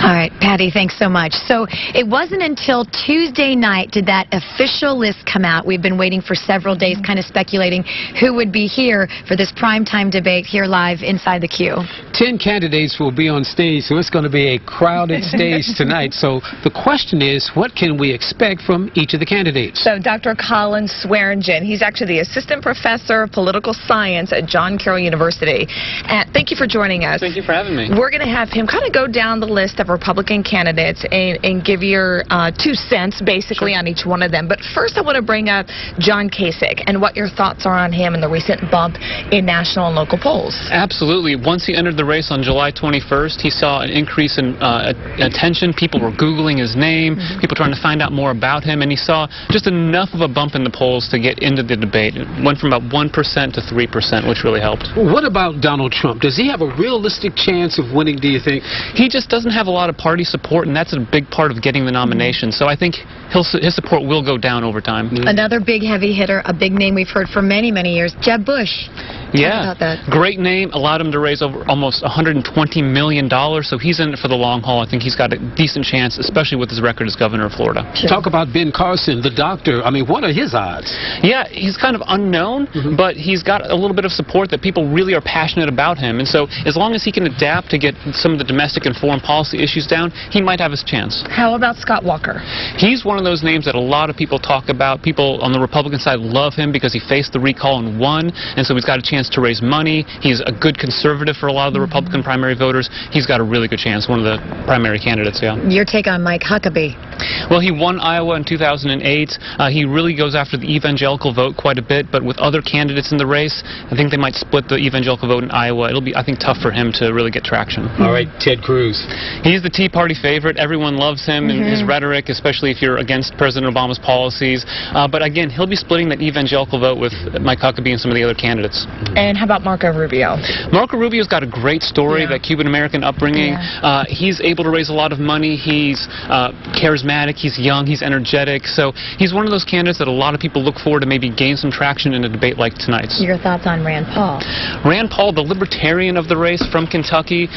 All right, Patty, thanks so much. So it wasn't until Tuesday night did that official list come out. We've been waiting for several days, kind of speculating who would be here for this primetime debate here live inside the queue. 10 candidates will be on stage, so it's going to be a crowded stage tonight. So the question is, what can we expect from each of the candidates? So Dr. Colin Swearingen, he's actually the assistant professor of political science at John Carroll University. Thank you for joining us. Thank you for having me. We're going to have him kind of go down the list of Republican candidates and give your 2 cents basically on each one of them. But first I want to bring up John Kasich and what your thoughts are on him and the recent bump in national and local polls. Absolutely. Once he entered the race on July 21st, he saw an increase in attention. People were Googling his name, people trying to find out more about him, and he saw just enough of a bump in the polls to get into the debate. It went from about 1% to 3%, which really helped. What about Donald Trump? Does he have a realistic chance of winning, do you think? He just doesn't have a lot of party support, and that's a big part of getting the nomination. So I think his support will go down over time. Another big heavy hitter, a big name we've heard for many, many years, Jeb Bush. Yeah, about that. Great name, allowed him to raise over almost $120 million, so he's in it for the long haul. I think he's got a decent chance, especially with his record as governor of Florida. Sure. Talk about Ben Carson, the doctor. I mean, what are his odds? Yeah, he's kind of unknown, but he's got a little bit of support that people really are passionate about him, and so as long as he can adapt to get some of the domestic and foreign policy issues down, he might have his chance. How about Scott Walker? He's one of those names that a lot of people talk about. People on the Republican side love him because he faced the recall and won, and so he's got a chance to raise money. He's a good conservative for a lot of the Republican primary voters. He's got a really good chance, one of the primary candidates, yeah. Your take on Mike Huckabee? Well, he won Iowa in 2008. He really goes after the evangelical vote quite a bit, but with other candidates in the race, I think they might split the evangelical vote in Iowa. It'll be, I think, tough for him to really get traction. All right, Ted Cruz. He's the Tea Party favorite. Everyone loves him and his rhetoric, especially if you're against President Obama's policies. But again, he'll be splitting that evangelical vote with Mike Huckabee and some of the other candidates. And how about Marco Rubio? Marco Rubio's got a great story, that Cuban-American upbringing. He's able to raise a lot of money. He's charismatic. He's young. He's energetic. So he's one of those candidates that a lot of people look forward to maybe gain some traction in a debate like tonight's. Your thoughts on Rand Paul? Rand Paul, the libertarian of the race from Kentucky,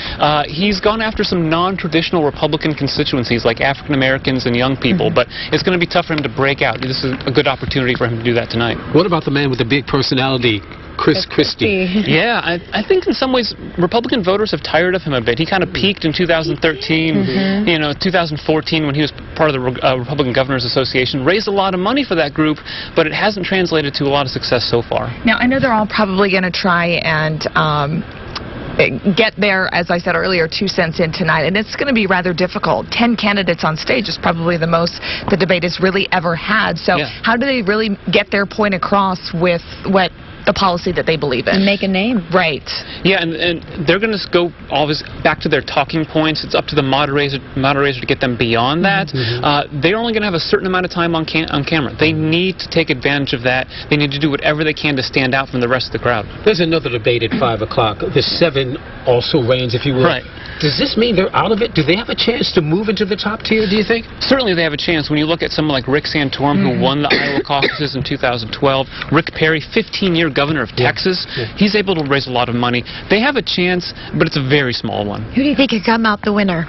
he's gone after some non-traditional Republican constituencies like African-Americans and young people, but it's going to be tough for him to break out. This is a good opportunity for him to do that tonight. What about the man with the big personality, Chris Christie? Yeah, I think in some ways Republican voters have tired of him a bit. He kind of peaked in 2013, you know, 2014 when he was part of the Republican Governors Association, raised a lot of money for that group, but it hasn't translated to a lot of success so far. Now, I know they're all probably going to try and get there, as I said earlier, 2 cents in tonight, and it's going to be rather difficult. 10 candidates on stage is probably the most the debate has really ever had. So how do they really get their point across with what the policy that they believe in? And make a name. Right. Yeah, and they're going to go always back to their talking points. It's up to the moderator to get them beyond that. They're only going to have a certain amount of time on camera. They need to take advantage of that. They need to do whatever they can to stand out from the rest of the crowd. There's another debate at 5 o'clock. The 7 also reigns, if you will. Right. Does this mean they're out of it? Do they have a chance to move into the top tier, do you think? Certainly they have a chance. When you look at someone like Rick Santorum, who won the Iowa caucuses in 2012, Rick Perry, 15-year governor of Texas, he's able to raise a lot of money. They have a chance, but it's a very small one. Who do you think could come out the winner?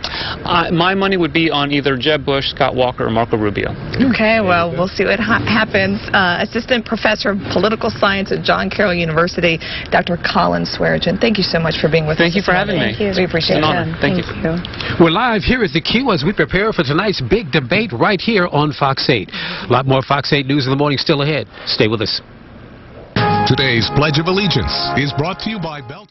My money would be on either Jeb Bush, Scott Walker, or Marco Rubio. Okay, well, we'll see what happens. Assistant Professor of Political Science at John Carroll University, Dr. Colin Swearingen. Thank you so much for being with us. Thank you for having me. We appreciate it. Thank you. We're live here at the Q as we prepare for tonight's big debate right here on Fox 8. A lot more Fox 8 News in the morning still ahead. Stay with us. Today's Pledge of Allegiance is brought to you by Belt.